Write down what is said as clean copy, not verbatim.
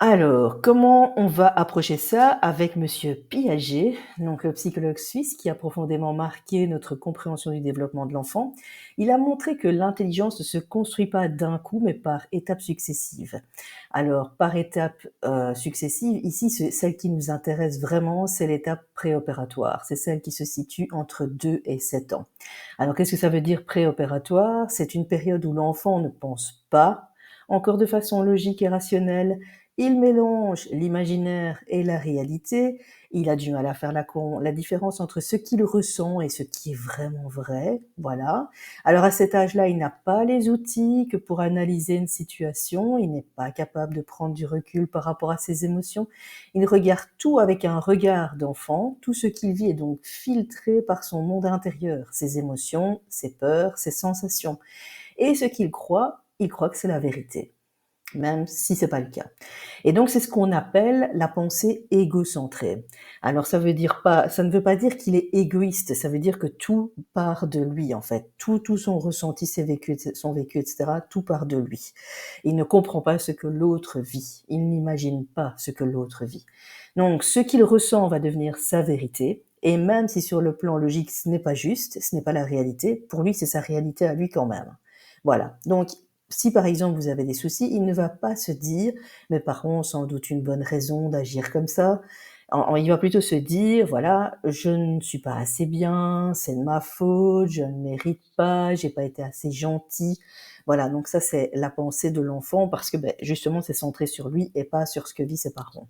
Alors, comment on va approcher ça avec monsieur Piaget, donc le psychologue suisse qui a profondément marqué notre compréhension du développement de l'enfant. Il a montré que l'intelligence ne se construit pas d'un coup, mais par étapes successives. Alors, par étapes successives, ici, celle qui nous intéresse vraiment, c'est l'étape préopératoire. C'est celle qui se situe entre 2 et 7 ans. Alors, qu'est-ce que ça veut dire préopératoire? C'est une période où l'enfant ne pense pas encore de façon logique et rationnelle. Il mélange l'imaginaire et la réalité. Il a du mal à faire la différence entre ce qu'il ressent et ce qui est vraiment vrai. Voilà. Alors à cet âge-là, il n'a pas les outils que pour analyser une situation. Il n'est pas capable de prendre du recul par rapport à ses émotions. Il regarde tout avec un regard d'enfant. Tout ce qu'il vit est donc filtré par son monde intérieur, ses émotions, ses peurs, ses sensations. Et ce qu'il croit, il croit que c'est la vérité, même si c'est pas le cas. Et donc c'est ce qu'on appelle la pensée égocentrée. Alors ça ne veut pas dire qu'il est égoïste, ça veut dire que tout part de lui en fait. Tout son ressenti, son vécu, etc., tout part de lui. Il ne comprend pas ce que l'autre vit. Il n'imagine pas ce que l'autre vit. Donc ce qu'il ressent va devenir sa vérité. Et même si sur le plan logique ce n'est pas juste, ce n'est pas la réalité, pour lui c'est sa réalité à lui quand même. Voilà. Donc si par exemple vous avez des soucis, il ne va pas se dire mes parents ont sans doute une bonne raison d'agir comme ça. Il va plutôt se dire, voilà, je ne suis pas assez bien, c'est de ma faute, je ne mérite pas, j'ai pas été assez gentil. Voilà, donc ça c'est la pensée de l'enfant parce que justement c'est centré sur lui et pas sur ce que vit ses parents.